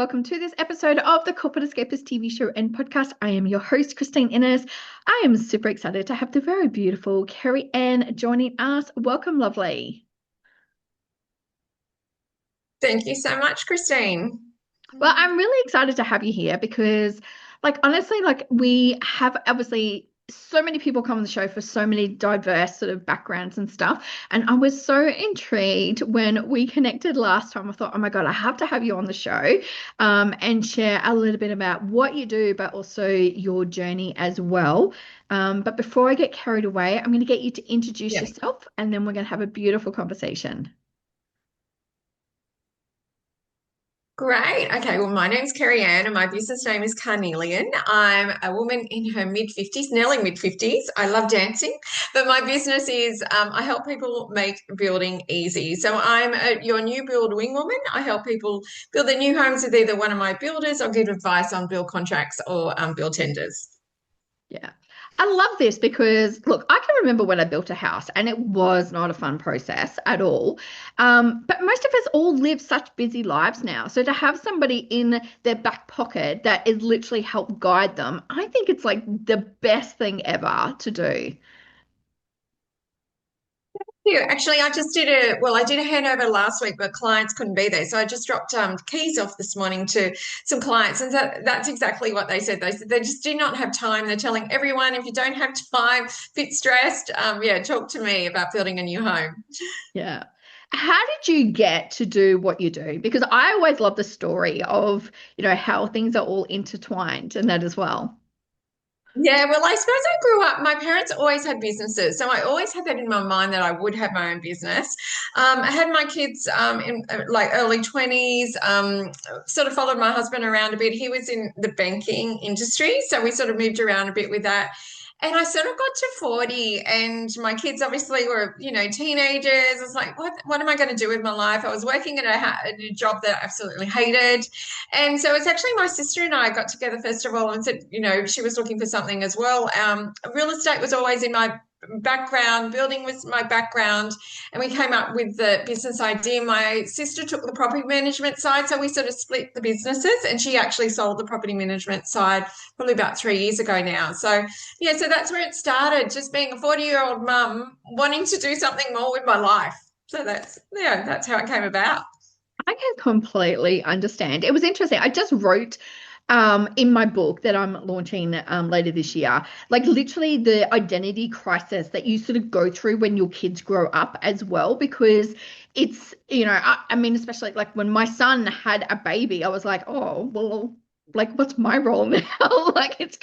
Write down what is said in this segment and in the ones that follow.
welcome to this episode of the Corporate Escapists TV show and podcast. I am your host, Christine Innes. I am super excited to have the very beautiful Kerri-Ann joining us. Welcome, lovely. Thank you so much, Christine. Well, I'm really excited to have you here because, honestly, we have obviously so many people come on the show for so many diverse sort of backgrounds and stuff. And I was so intrigued when we connected last time. I thought, oh my God, I have to have you on the show and share a little bit about what you do, but also your journey as well. But before I get carried away, I'm going to get you to introduce yourself, and then we're going to have a beautiful conversation. Great. Okay. Well, my name's Kerri-Ann and my business name is Carnelian. I'm a woman in her mid-50s, nearly mid-50s. I love dancing, but my business is I help people make building easy. So I'm your new build wing woman. I help people build their new homes with either one of my builders or give advice on build contracts or build tenders. Yeah. I love this because, look, I can remember when I built a house and it was not a fun process at all. But most of us all live such busy lives now. So to have somebody in their back pocket that is literally help guide them, I think it's like the best thing ever to do. Yeah, actually, I did a handover last week, but clients couldn't be there. So I just dropped keys off this morning to some clients, and that's exactly what they said. They said they just do not have time. They're telling everyone, if you don't have time, bit stressed, talk to me about building a new home. Yeah. How did you get to do what you do? Because I always love the story of, how things are all intertwined and that as well. Yeah, well, I suppose I grew up, my parents always had businesses. So I always had that in my mind that I would have my own business. I had my kids in like early 20s, sort of followed my husband around a bit. He was in the banking industry. So we sort of moved around a bit with that. And I sort of got to 40 and my kids obviously were, teenagers. I was like, what am I going to do with my life? I was working at a job that I absolutely hated. And so it's actually my sister and I got together first of all and said, she was looking for something as well. Real estate was always in my background, building was my background, and we came up with the business idea. My sister took the property management side, so we sort of split the businesses, and she actually sold the property management side probably about 3 years ago now. So yeah, so that's where it started, just being a 40-year-old mum wanting to do something more with my life. So that's how it came about. I can completely understand. It was interesting. I just wrote in my book that I'm launching later this year, like literally the identity crisis that you sort of go through when your kids grow up as well, because it's, I mean, especially like when my son had a baby, I was like, oh, well, like what's my role now? Like it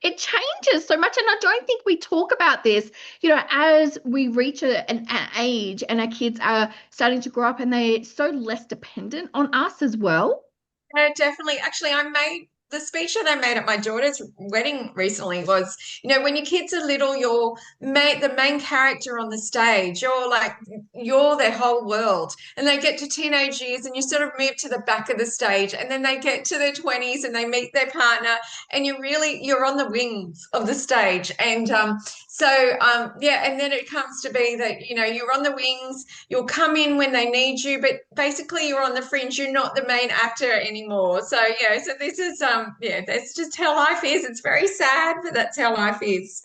changes so much. And I don't think we talk about this, as we reach an age and our kids are starting to grow up and they're so less dependent on us as well. Definitely. Actually, I made the speech that I made at my daughter's wedding recently was, when your kids are little, the main character on the stage. You're their whole world. And they get to teenage years and you sort of move to the back of the stage. And then they get to their 20s and they meet their partner and you're on the wings of the stage. And and then it comes to be that, you're on the wings, you'll come in when they need you, but basically you're on the fringe, you're not the main actor anymore. So yeah, so this is that's just how life is. It's very sad, but that's how life is.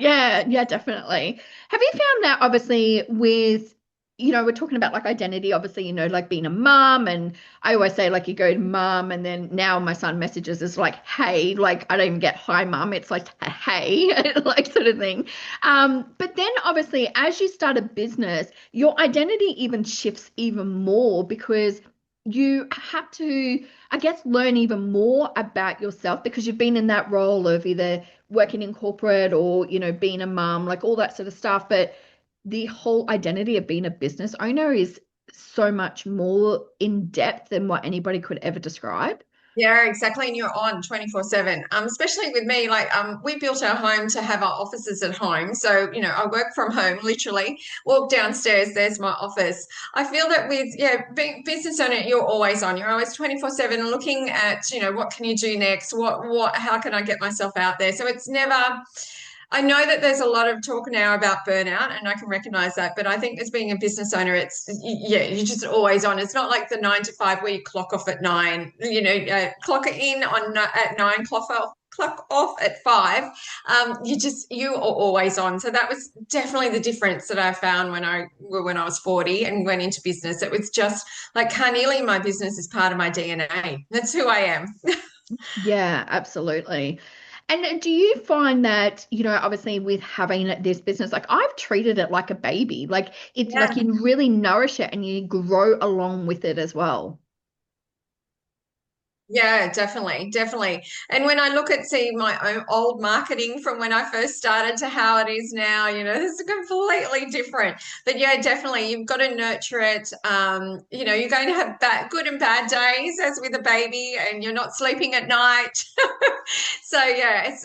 Yeah, yeah, definitely. Have you found that obviously with, we're talking about like identity, obviously, like being a mom, and I always say like you go to mom, and then now my son messages is like, hey, like I don't even get hi mom, it's like hey, like sort of thing. But then obviously as you start a business, your identity even shifts even more because you have to, I guess, learn even more about yourself because you've been in that role of either working in corporate or, being a mom, like all that sort of stuff. But the whole identity of being a business owner is so much more in depth than what anybody could ever describe. Yeah, exactly. And you're on 24/7. Especially with me, we built our home to have our offices at home. So, I work from home, literally walk downstairs, there's my office. I feel that with, being business owner, you're always on. You're always 24/7 looking at, what can you do next? How can I get myself out there? So it's never I know that there's a lot of talk now about burnout, and I can recognize that. But I think as being a business owner, yeah, you're just always on. It's not like the 9 to 5 where you clock off at 9, clock in at 9, clock off at 5. You are always on. So that was definitely the difference that I found when I was 40 and went into business. It was just like carnelian, my business is part of my DNA. That's who I am. Yeah, absolutely. And do you find that, obviously with having this business, like I've treated it like a baby, like it's like Yeah. you really nourish it and you grow along with it as well. Yeah, definitely, definitely. And when I look at see my own old marketing from when I first started to how it is now, it's completely different. But yeah, definitely, you've got to nurture it. You're going to have good and bad days, as with a baby, and you're not sleeping at night. So yeah,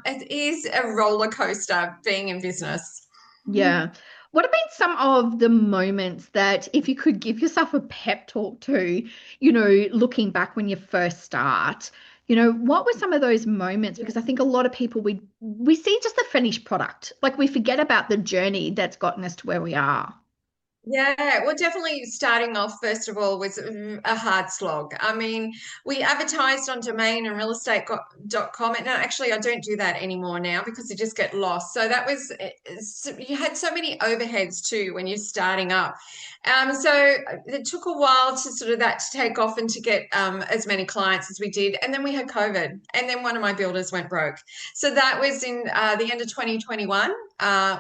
it is a roller coaster being in business. Yeah. What have been some of the moments that if you could give yourself a pep talk to, looking back when you first start, what were some of those moments? Because I think a lot of people we see just the finished product. Like we forget about the journey that's gotten us to where we are. Yeah, well, definitely starting off, first of all, was a hard slog. I mean, we advertised on domain and realestate.com. And actually, I don't do that anymore now because you just get lost. So that was, you had so many overheads too when you're starting up. So it took a while to sort of that to take off and to get as many clients as we did. And then we had COVID. And then one of my builders went broke. So that was in the end of 2021,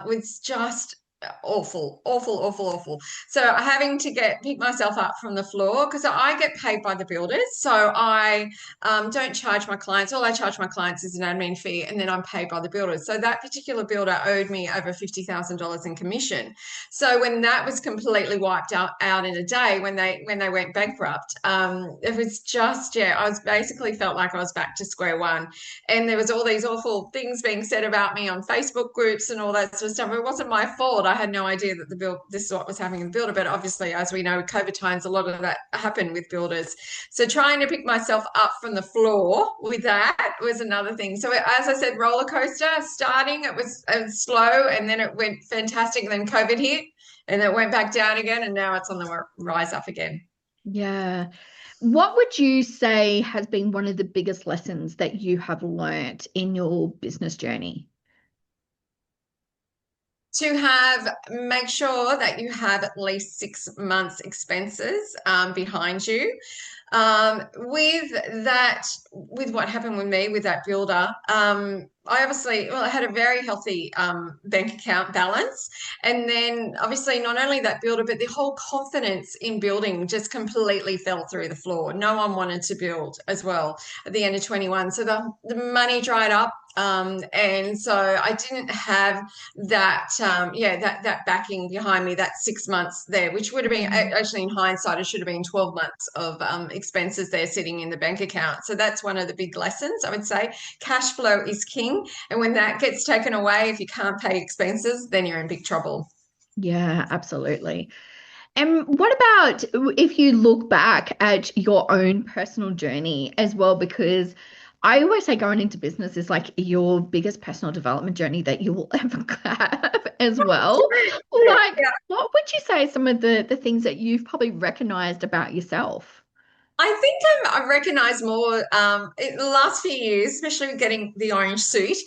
was just awful, awful, awful, awful. So having to pick myself up from the floor because I get paid by the builders. So I don't charge my clients. All I charge my clients is an admin fee, and then I'm paid by the builders. So that particular builder owed me over $50,000 in commission. So when that was completely wiped out in a day, when they went bankrupt, it was just I was basically felt like I was back to square one, and there was all these awful things being said about me on Facebook groups and all that sort of stuff. It wasn't my fault. I had no idea that this is what was happening in the builder. But obviously, as we know, COVID times, a lot of that happened with builders. So trying to pick myself up from the floor with that was another thing. So as I said, roller coaster. Starting, it was slow, and then it went fantastic. And then COVID hit, and it went back down again, and now it's on the rise up again. Yeah. What would you say has been one of the biggest lessons that you have learnt in your business journey? Make sure that you have at least 6 months expenses behind you. With what happened with me with that builder, I had a very healthy bank account balance. And then obviously not only that builder, but the whole confidence in building just completely fell through the floor. No one wanted to build as well at the end of 21. So the money dried up. And so I didn't have that backing behind me, that 6 months there, which would have been Mm. actually in hindsight, it should have been 12 months of expenses there sitting in the bank account. So that's one of the big lessons, I would say. Cash flow is king. And when that gets taken away, if you can't pay expenses, then you're in big trouble. Yeah, absolutely. And what about if you look back at your own personal journey as well? Because I always say going into business is like your biggest personal development journey that you will ever have as well. Like, what would you say are some of the things that you've probably recognized about yourself? I think I've recognized more in the last few years, especially with getting the orange suit,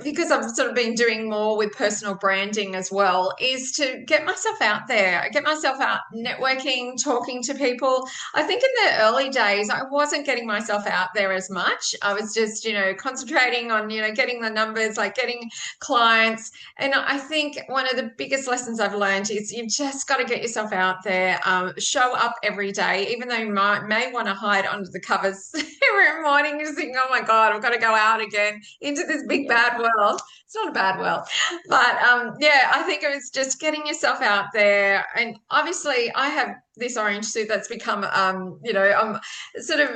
because I've sort of been doing more with personal branding as well, is to get myself out there, get myself out networking, talking to people. I think in the early days, I wasn't getting myself out there as much. I was just, concentrating on, getting the numbers, like getting clients. And I think one of the biggest lessons I've learned is you've just got to get yourself out there, show up every day, even though you may want to hide under the covers every morning. You're thinking, oh my God, I've got to go out again into this big Yeah. bad world. It's not a bad world. But I think it was just getting yourself out there. And obviously, I have this orange suit that's become, sort of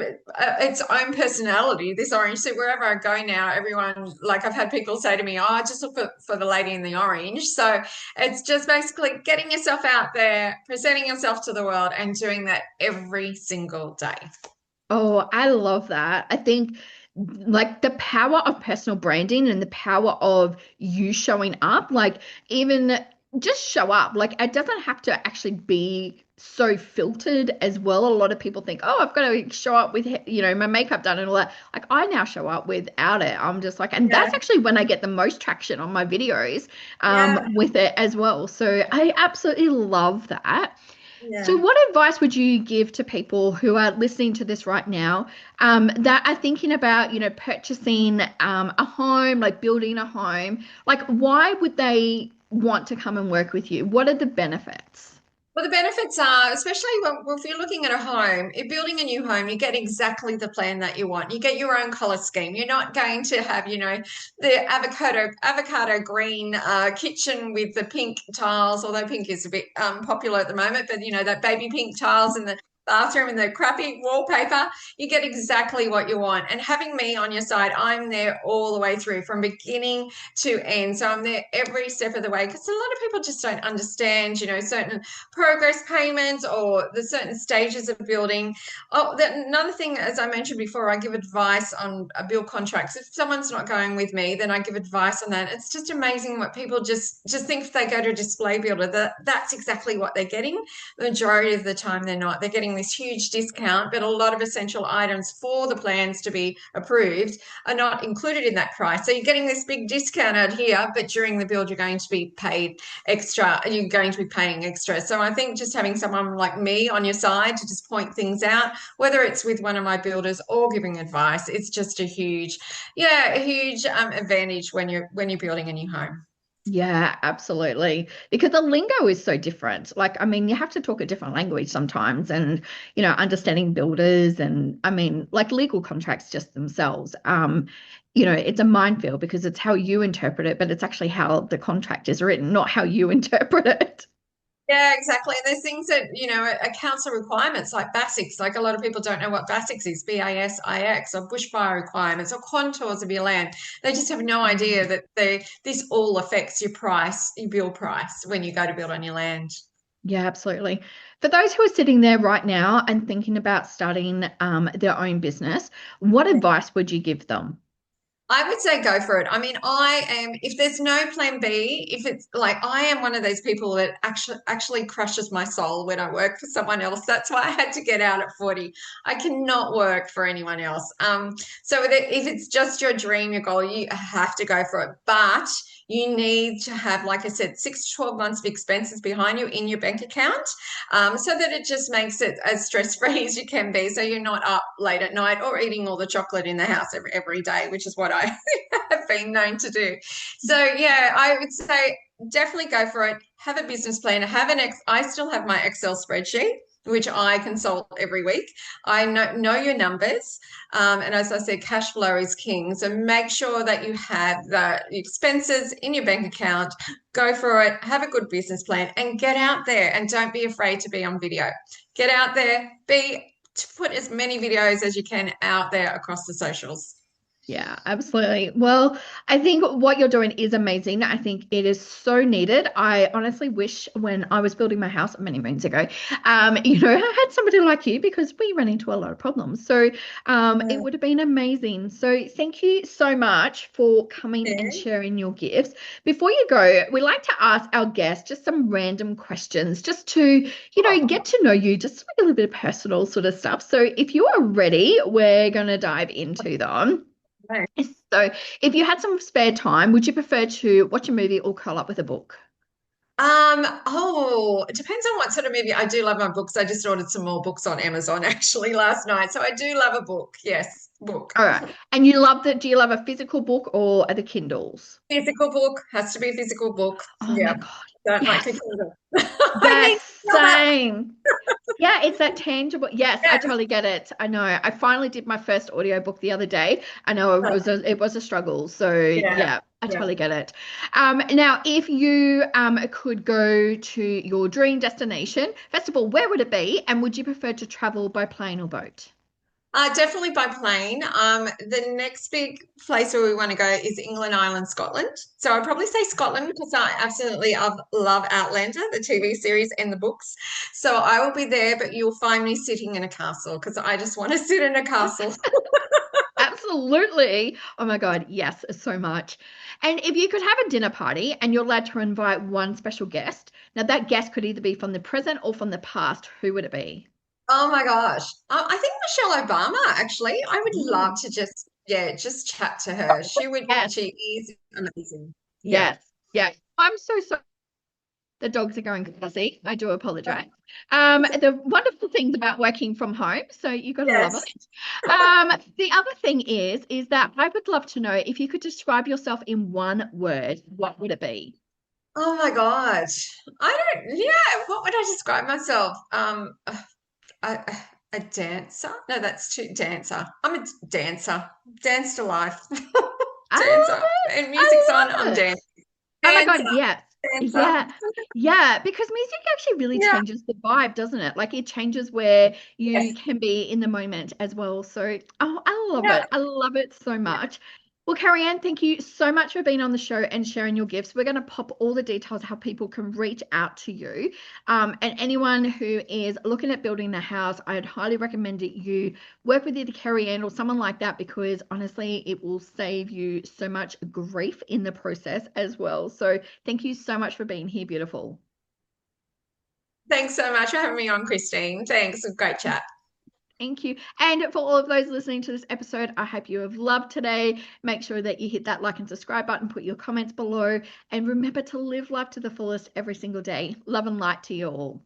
its own personality, this orange suit. Wherever I go now, everyone, like I've had people say to me, oh, just look for the lady in the orange. So it's just basically getting yourself out there, presenting yourself to the world, and doing that every single day. Oh, I love that. I think like the power of personal branding and the power of you showing up, like even just show up. Like it doesn't have to actually be so filtered as well. A lot of people think, oh, I've got to show up with, my makeup done and all that. Like I now show up without it. I'm just like, and Yeah, that's actually when I get the most traction on my videos yeah, with it as well. So I absolutely love that. So, yeah. what advice would you give to people who are listening to this right now, that are thinking about, purchasing a home, like building a home? Like, why would they want to come and work with you? What are the benefits? Well, the benefits are, especially if you're looking at a home, if building a new home, you get exactly the plan that you want. You get your own color scheme. You're not going to have, the avocado green kitchen with the pink tiles, although pink is a bit popular at the moment, but that baby pink tiles in the bathroom and the crappy wallpaper. You get exactly what you want. And having me on your side, I'm there all the way through from beginning to end. So I'm there every step of the way because a lot of people just don't understand, certain progress payments or the certain stages of building. Oh, another thing, as I mentioned before, I give advice on build contracts. If someone's not going with me, then I give advice on that. It's just amazing what people just think if they go to a display builder that's exactly what they're getting. The majority of the time they're not. They're getting this huge discount, but a lot of essential items for the plans to be approved are not included in that price. So you're getting this big discount out here, but during the build you're going to be paid extra, you're going to be paying extra. So I think just having someone like me on your side to just point things out, whether it's with one of my builders or giving advice, it's just a huge advantage when you're building a new home. Yeah, absolutely. Because the lingo is so different. Like, I mean, you have to talk a different language sometimes, and, understanding builders and, I mean, like legal contracts just themselves. It's a minefield because it's how you interpret it, but it's actually how the contract is written, not how you interpret it. Yeah, exactly. And there's things that, are council requirements like BASIX. Like a lot of people don't know what BASIX is, BASIX, or bushfire requirements or contours of your land. They just have no idea that this all affects your price, your build price when you go to build on your land. Yeah, absolutely. For those who are sitting there right now and thinking about starting their own business, what advice would you give them? I would say go for it. I mean, if there's no plan B, if it's like I am one of those people that actually crushes my soul when I work for someone else. That's why I had to get out at 40. I cannot work for anyone else. So if it's just your dream, your goal, you have to go for it. But you need to have, like I said, 6 to 12 months of expenses behind you in your bank account, so that it just makes it as stress-free as you can be. So you're not up late at night or eating all the chocolate in the house every day, which is what I have been known to do. So yeah, I would say definitely go for it. Have a business plan. I still have my Excel spreadsheet, which I consult every week. I know your numbers. And as I said, cash flow is king. So make sure that you have the expenses in your bank account. Go for it. Have a good business plan and get out there and don't be afraid to be on video. Get out there, put as many videos as you can out there across the socials. Yeah, absolutely. Well, I think what you're doing is amazing. I think it is so needed. I honestly wish when I was building my house many moons ago, I had somebody like you because we ran into a lot of problems. So, it would have been amazing. So, thank you so much for coming and Yeah. sharing your gifts. Before you go, we like to ask our guests just some random questions just to, get to know you, just a little bit of personal sort of stuff. So, if you are ready, we're going to dive into them. Oh. So, if you had some spare time, would you prefer to watch a movie or curl up with a book? It depends on what sort of movie. I do love my books. I just ordered some more books on Amazon actually last night. So I do love a book. Yes, book. All right. And you love that? Do you love a physical book or the Kindles? Physical book has to be a physical book. Oh my Yeah. God. Don't like a Yes. Kindle. I Yes, need to sell that. same. Yeah, it's that tangible. Yes, I Yes. totally get it. I know. I finally did my first audiobook the other day. I know it was a struggle. So Yeah. yeah, I Yeah. totally get it. Now if you could go to your dream destination, first of all, where would it be? And would you prefer to travel by plane or boat? Definitely by plane. The next big place where we want to go is England, Ireland, Scotland. So I'd probably say Scotland because I absolutely love Outlander, the TV series and the books. So I will be there, but you'll find me sitting in a castle because I just want to sit in a castle. Absolutely. Oh my God, yes, so much. And if you could have a dinner party and you're allowed to invite one special guest, now that guest could either be from the present or from the past, who would it be? Oh my gosh. I think Michelle Obama, actually. I would love Ooh. to just, yeah, just chat to her. Yes, She is amazing. Yeah. yes, yes. I'm so sorry. The dogs are going crazy. I do apologize. The wonderful things about working from home, so you got to love Yes. it. The other thing is that I would love to know if you could describe yourself in one word, what would it be? Oh my God. I don't, yeah, what would I describe myself? A, a dancer? No, that's too dancer. I'm a dancer. Dance to life. I love Dancer. it. And music's on, I I'm love it. dancing. Oh my Dancer. God, yes. Dancer. Yeah. Yeah, because music actually really Yeah. changes the vibe, doesn't it? Like it changes where you Yes. can be in the moment as well. So, oh, I love Yeah. it. I love it so much. Well, Kerri-Ann, thank you so much for being on the show and sharing your gifts. We're going to pop all the details how people can reach out to you. And anyone who is looking at building a house, I'd highly recommend that you work with either Kerri-Ann or someone like that because honestly, it will save you so much grief in the process as well. So, thank you so much for being here, beautiful. Thanks so much for having me on, Christine. Thanks. Great chat. Thank you. And for all of those listening to this episode, I hope you have loved today. Make sure that you hit that like and subscribe button, put your comments below, and remember to live life to the fullest every single day. Love and light to you all.